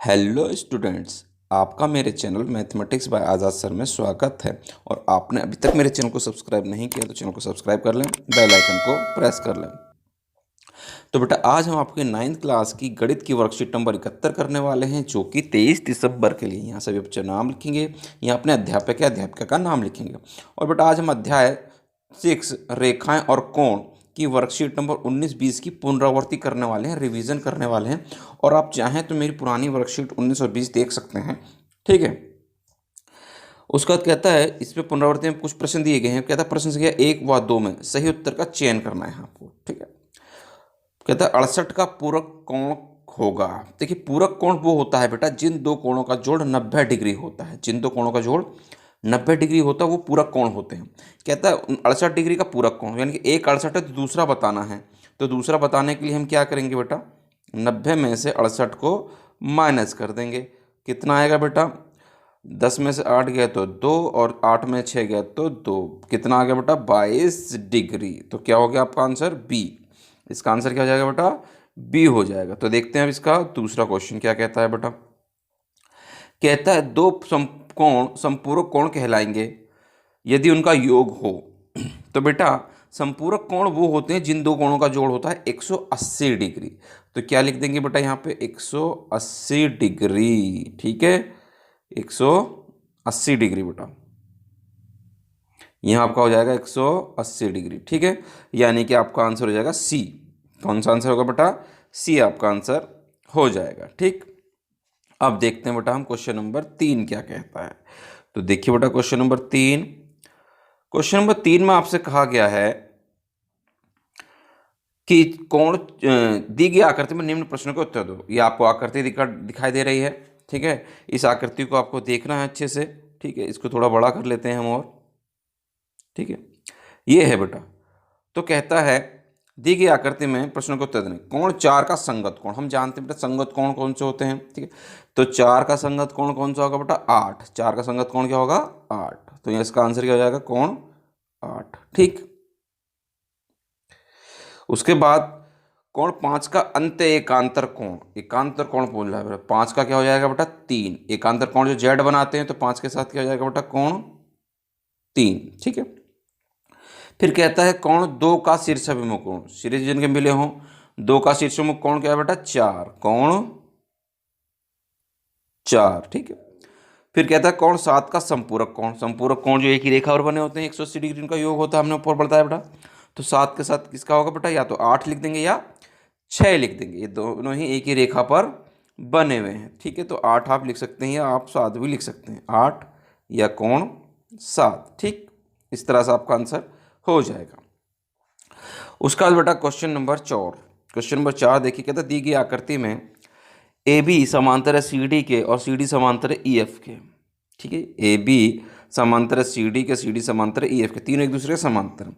Hello students, आपका मेरे channel mathematics bye आज़ाद sir में स्वागत है। और आपने अभी तक मेरे चैनल को सब्सक्राइब नहीं किया तो चैनल को सब्सक्राइब कर लें, बेल आइकन को प्रेस कर लें। तो बेटा आज हम आपके 9th क्लास की गणित की वर्कशीट नंबर 71 करने वाले हैं, जो कि 23 दिसंबर के लिए। यहाँ सभी बच्चे नाम लिखेंगे, यहाँ अपने अध्यापक या अध्यापिका का नाम लिखेंगे। और बेटा आज हम अध्याय 6 रेखाएं और कोण की वर्कशीट नंबर 19-20 की पुनरावृत्ति करने वाले हैं, रिवीजन करने वाले हैं। और आप चाहें तो मेरी पुरानी वर्कशीट 19 और 20 देख सकते हैं, ठीक है। उसके बाद कहता है इसमें पुनरावृत्ति में कुछ प्रश्न दिए गए हैं। कहता है प्रश्न संख्या 1 व 2 में सही उत्तर का चयन करना है आपको, ठीक है। कहता है 68 का पूरक कोण होगा। देखिए पूरक कोण वो होता है बेटा जिन दो कोणों का जोड़ 90 डिग्री होता है। जिन दो कोणों का जोड़ 90 डिग्री होता है वो पूरक कोण होते हैं। कहता है 68 डिग्री का पूरक कोण, यानी कि एक 68 है तो दूसरा बताना है। तो दूसरा बताने के लिए हम क्या करेंगे बेटा, 90 में से 68 को माइनस कर देंगे। कितना आएगा बेटा, 10 में से 8 गया तो 2 और 8 में 6 गया तो 2। कितना आ गया बेटा, 22 डिग्री। तो क्या हो गया आपका आंसर, बी। इसका आंसर क्या हो जाएगा बेटा, बी हो जाएगा। तो देखते हैं अब इसका दूसरा क्वेश्चन क्या कहता है बेटा। कहता है दो समकोण संपूरक कोण कहलाएंगे यदि उनका योग हो। तो बेटा संपूरक कोण वो होते हैं जिन दो कोणों का जोड़ होता है 180 डिग्री। तो क्या लिख देंगे बेटा यहाँ पे 180 डिग्री, ठीक है। 180 डिग्री बेटा, यहाँ आपका हो जाएगा 180 डिग्री, ठीक है। यानी कि आपका आंसर हो जाएगा सी। कौन सा आंसर होगा बेटा, सी आपका आंसर हो जाएगा, ठीक। अब देखते हैं बेटा हम क्वेश्चन नंबर 3 क्या कहता है। तो देखिए बेटा क्वेश्चन नंबर 3। क्वेश्चन नंबर 3 में आपसे कहा गया है कि कोण दी गई आकृति में निम्न प्रश्नों का उत्तर दो। ये आपको आकृति दिखाई दे रही है, ठीक है। इस आकृति को आपको देखना है अच्छे से, ठीक है। इसको थोड़ा बड़ा कर लेते हैं हम, और ठीक है, ये है बेटा। तो कहता है दी गई आकृति में प्रश्नों को उत्तर देने। कोण 4 का संगत कोण, हम जानते हैं बेटा संगत कोण कौन से होते हैं, ठीक है। तो 4 का संगत कोण कौन सा होगा बेटा, 8। 4 का संगत कोण क्या होगा, 8। तो यहाँ इसका आंसर क्या हो जाएगा, कोण 8, ठीक। उसके बाद कोण 5 का अंत एकांतर कोण, एकांतर कोण बोल रहा है बेटा। 5 का क्या हो जाएगा बेटा, 3। एकांतर कोण जो जेड बनाते हैं, तो 5 के साथ क्या हो जाएगा बेटा, कोण 3, ठीक है। फिर कहता है कोण 2 का शीर्षाभिमुख कोण, शीर्ष जिनके मिले हों। 2 का शीर्षाभिमुख कोण क्या है बेटा, 4। कोण 4, ठीक है। फिर कहता है कोण 7 का संपूरक कोण, संपूरक कोण जो एक ही रेखा और बने होते हैं 180 डिग्री उनका योग होता है, हमने ऊपर बताया बेटा। तो 7 के साथ किसका होगा बेटा, या तो 8 लिख देंगे या 6 लिख देंगे। ये दोनों ही एक ही रेखा पर बने हुए हैं, ठीक है। तो 8 आप लिख सकते हैं या आप 7 भी लिख सकते हैं, 8 या कोण 7, ठीक। इस तरह से आपका आंसर हो जाएगा। उसका बाद बेटा क्वेश्चन नंबर 4। क्वेश्चन नंबर 4 देखिए, कहता दी गई आकृति में ए बी समांतर है सी डी के और सी डी समांतर है ई एफ के, ठीक है। ए बी समांतर है सी डी के, सी डी समांतर है ई एफ के, तीनों एक दूसरे के समांतर हैं।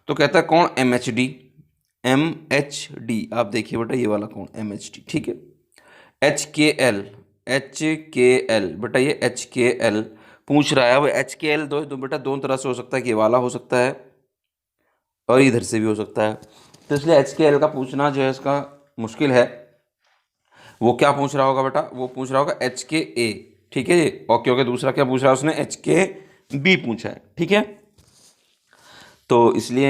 तो कहता है कौन M H D, M H D, आप देखिए बेटा ये वाला कौन एम एच डी, ठीक है। एच के एल, एच के एल बेटा, ये एच के एल पूछ रहा है। अब एच के एल दो बेटा दोनों तरह से हो सकता है, कि ये वाला हो सकता है और इधर से भी हो सकता है। तो इसलिए एच के एल का पूछना जो है इसका मुश्किल है। वो क्या पूछ रहा होगा बेटा, वो पूछ रहा होगा एच के ए, ठीक है। और क्योंकि दूसरा क्या पूछ रहा है उसने, एच के बी पूछा है, ठीक है। तो इसलिए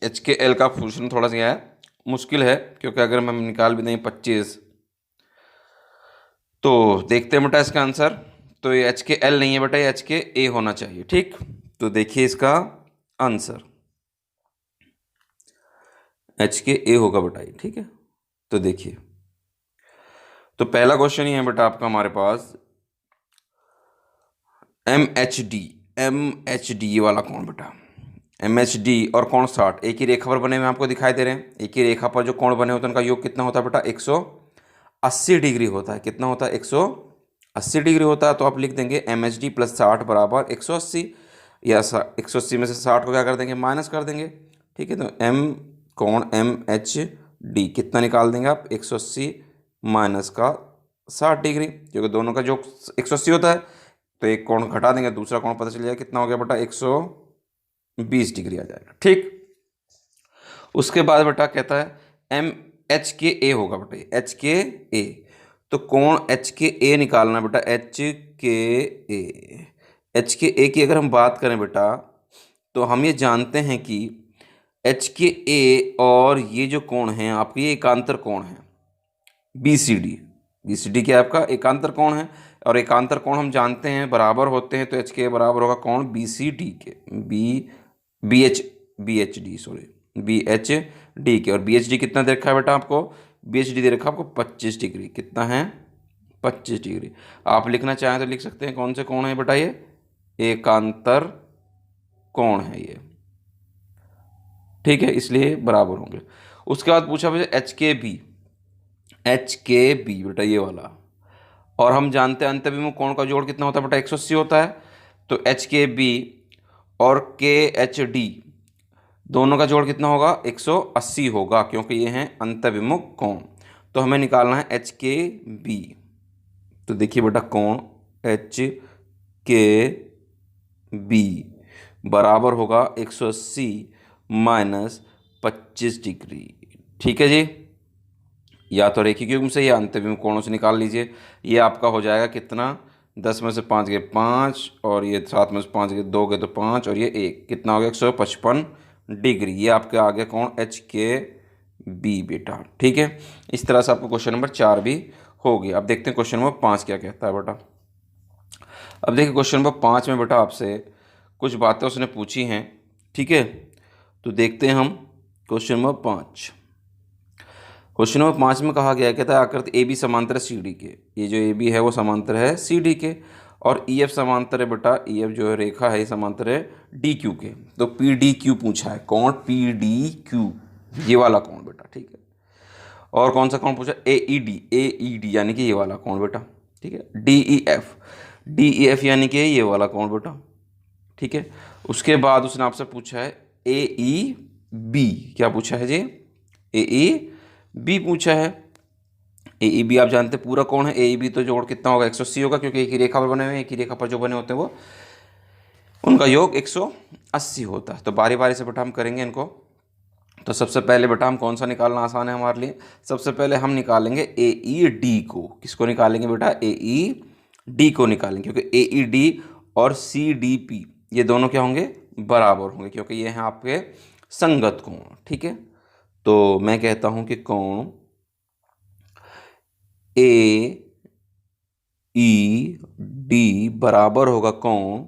एच के एल का पूछना थोड़ा सा है मुश्किल है, क्योंकि अगर हम निकाल भी दें 25, तो देखते हैं बेटा इसका आंसर। तो ये एच के एल नहीं है बेटा, ये एच के ए होना चाहिए, ठीक। तो देखिए इसका आंसर एच के ए होगा बेटा ये, ठीक है। तो देखिए, तो पहला क्वेश्चन ही है बेटा आपका हमारे पास M H D, M H D ये वाला कौन बेटा, एम एच डी और कोण 60 एक ही रेखा पर बने हुए आपको दिखाई दे रहे हैं। एक ही रेखा पर जो कोण बने होते हैं उनका योग कितना होता है बेटा, 180 डिग्री होता है। कितना होता है, 180 डिग्री होता है। तो आप लिख देंगे एम एच डी प्लस 60 बराबर 180, या 180 में से 60 को क्या कर देंगे, माइनस कर देंगे, ठीक है। तो एम कोण एम एच डी कितना निकाल देंगे आप, 180 माइनस का 60 डिग्री, क्योंकि दोनों का जो 180 होता है। तो एक कोण घटा देंगे, दूसरा कोण पता चल जाएगा कितना हो गया बेटा, 120 डिग्री आ जाएगा, ठीक। उसके बाद बेटा कहता है एम एच के ए होगा बेटा, एच के ए। तो कोण एच के ए निकालना बेटा, एच के ए की अगर हम बात करें बेटा, तो हम ये जानते हैं कि एच के ए और ये जो कोण हैं आपके, ये एकांतर कोण है B C D. B C D क्या आपका एकांतर कोण है, और एकांतर कोण हम जानते हैं बराबर होते हैं, तो एच के ए बराबर होगा कोण बी सी डी के, B H D, sorry B H D के। और बी एच डी कितना दे रखा है बेटा आपको, बी एच डी दे रखा है आपको 25 डिग्री। कितना है, 25 डिग्री। आप लिखना चाहें तो लिख सकते हैं कौन से कोण है बेटा, ये एकांतर कोण है ये, ठीक है, इसलिए बराबर होंगे। उसके बाद पूछा मुझे एच के बी बेटा ये वाला, और हम जानते हैं अंतःविमुख कोण का जोड़ कितना होता है बेटा, 180 होता है। तो एच के बी और के एच डी दोनों का जोड़ कितना होगा, 180 होगा, क्योंकि ये हैं अंतःविमुख कोण। तो हमें निकालना है एच के बी। तो देखिए बेटा कोण एच के बी बराबर होगा 180 माइनस 25 डिग्री, ठीक है जी। या तो रेखीय युग्म से या अंतःविमुख कोणों से निकाल लीजिए। ये आपका हो जाएगा कितना, 10 में से 5 गए 5, और ये 7 में से 5 गए 2 गए तो 5, और ये 1, कितना हो गया 155 डिग्री। ये आपके आगे कोण एच के बी बेटा, ठीक है। इस तरह से आपको क्वेश्चन नंबर 4 भी हो गया। अब देखते हैं क्वेश्चन नंबर 5 क्या कहता है बेटा। अब देखिए क्वेश्चन नंबर 5 में बेटा आपसे कुछ बातें उसने पूछी हैं, ठीक है। तो देखते हैं हम क्वेश्चन नंबर 5। क्वेश्चन नंबर 5 में कहा गया, कहता है आकृति ए बी समांतर है सी डी के। ये जो ए बी है वो समांतर है सी डी के, और ई एफ समांतर है बेटा, ई एफ जो है रेखा है ये समांतर है डी क्यू के। तो पी डी क्यू पूछा है, कौन पी डी क्यू, ये वाला कौन बेटा, ठीक है। और कौन सा कौन पूछा, ए ई डी यानी कि ये वाला कौन बेटा, ठीक है। डी ई एफ यानी कि ये वाला कौन बेटा, ठीक है। उसके बाद उसने आपसे पूछा है ए ई बी, क्या पूछा है जी, ए ई बी पूछा है। ए ई बी आप जानते हैं पूरा कौन है, ए ई बी तो जोड़ कितना होगा 180 होगा, क्योंकि एक ही रेखा पर बने हुए हैं, एक ही रेखा पर जो बने होते हैं वो उनका योग 180 होता है। तो बारी बारी से बेटा हम करेंगे इनको। तो सबसे पहले बेटा हम कौन सा निकालना आसान है हमारे लिए, सबसे पहले हम निकालेंगे ए ई डी को। किसको निकालेंगे बेटा, ए ई डी को निकालेंगे, क्योंकि ए ई डी और सी डी पी ये दोनों क्या होंगे, बराबर होंगे, क्योंकि ये हैं आपके संगत कोण, ठीक है। तो मैं कहता हूं कि कोण ए ई डी बराबर होगा कोण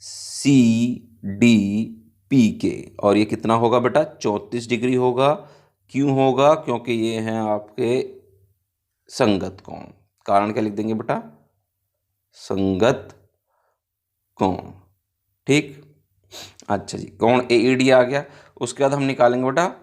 सी डी पी के, और ये कितना होगा बेटा 34 डिग्री होगा। क्यों होगा, क्योंकि ये हैं आपके संगत कोण। कारण क्या लिख देंगे बेटा, संगत कोण, ठीक। अच्छा जी, कोण ए ई डी आ गया। उसके बाद हम निकालेंगे बेटा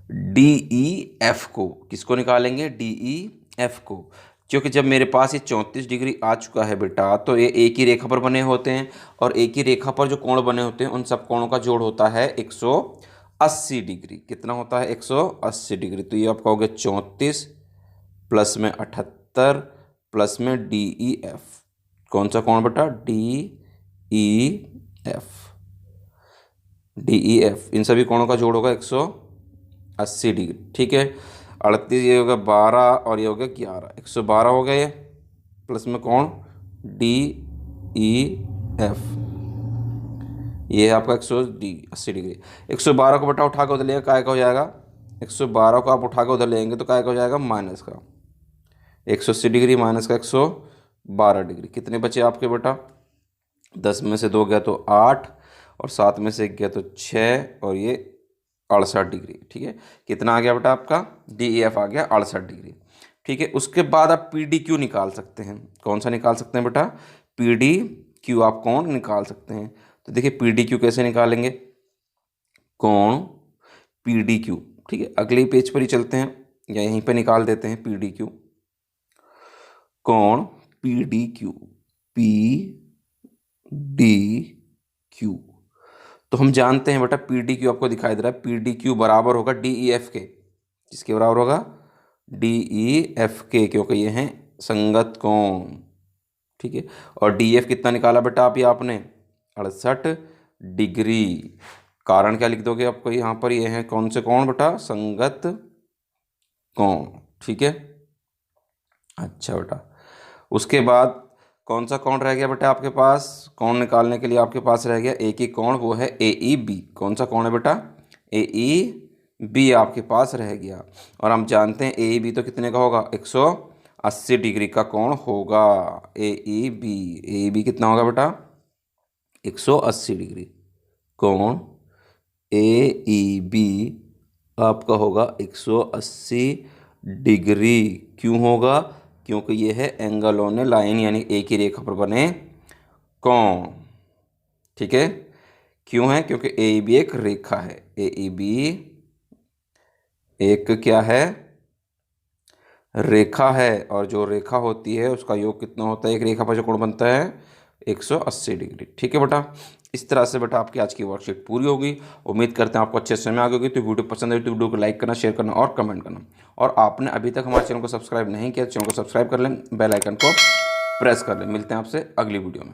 डी ई एफ को। किसको निकालेंगे, डी ई एफ को, क्योंकि जब मेरे पास ये 34 डिग्री आ चुका है बेटा, तो ये एक ही रेखा पर बने होते हैं, और एक ही रेखा पर जो कोण बने होते हैं उन सब कोणों का जोड़ होता है 180 डिग्री। कितना होता है 180 डिग्री। तो ये आपका हो गया 34 प्लस में 78 प्लस में डी ई एफ। कौन सा कोण बेटा, D E F, D E F, इन सभी कोणों का जोड़ होगा 180 डिग्री, ठीक है। 38 ये होगा 12, और ये हो गया 11, 112 हो गया ये, प्लस में कौन डी ई एफ, ये है आपका 180 डिग्री। 112 को बेटा उठा के उधर लेगा, काय का हो जाएगा, 112 को आप उठा के उधर लेंगे तो काय का हो जाएगा माइनस का, 180 डिग्री माइनस का 112 डिग्री। कितने बचे आपके बेटा, 10 में से 2 गया तो 8, और 7 में से 1 गया तो 6, और ये 68 डिग्री, ठीक है। कितना आ गया बेटा आपका, डी ई एफ आ गया 68 डिग्री, ठीक है। उसके बाद आप पी डी क्यू निकाल सकते हैं। कौन सा निकाल सकते हैं बेटा, पी डी क्यू आप कौन निकाल सकते हैं। तो देखिए पी डी क्यू कैसे निकालेंगे, कौन पी डी क्यू, ठीक है। अगले पेज पर ही चलते हैं, या यहीं पर निकाल देते हैं पी डी क्यू। कौन P D Q, P D Q, तो हम जानते हैं बेटा पी डी क्यू आपको दिखाई दे रहा है, पी डी क्यू बराबर होगा डी ई एफ के। किसके बराबर होगा, डी ई एफ के, क्योंकि ये हैं संगत कोण, ठीक है। और डी एफ कितना निकाला बेटा आप, ये आपने 68 डिग्री। कारण क्या लिख दोगे आपको यहाँ पर, ये हैं कौन से कोण बेटा, संगत कोण, ठीक है। अच्छा बेटा, उसके बाद कौन सा कोण रह गया बेटा आपके पास? कोण निकालने के लिए आपके पास रह गया एक ही कोण, वो है ए ई बी। कौन सा कोण है बेटा? ए ई बी आपके पास रह गया। और हम जानते हैं ए ई बी तो कितने का होगा? 180 डिग्री का कोण होगा। ए ई बी कितना होगा बेटा? 180 डिग्री। कोण ए ई बी आपका होगा 180 डिग्री। क्यों होगा? क्योंकि ये है एंगल ऑन ए लाइन, यानी एक ही रेखा पर बने कोण। ठीक है, क्यों है? क्योंकि ए ई बी एक रेखा है। ए ई बी एक क्या है? रेखा है। और जो रेखा होती है उसका योग कितना होता है? एक रेखा पर जो कोण बनता है 180 डिग्री। ठीक है बेटा, इस तरह से बेटा आपकी आज की वर्कशीट पूरी होगी। उम्मीद करते हैं आपको अच्छे समय आ गई। तो वीडियो पसंद आई तो वीडियो को लाइक करना, शेयर करना और कमेंट करना। और आपने अभी तक हमारे चैनल को सब्सक्राइब नहीं किया तो चैनल को सब्सक्राइब कर लें, बेल आइकन को प्रेस कर लें। मिलते हैं आपसे अगली वीडियो में।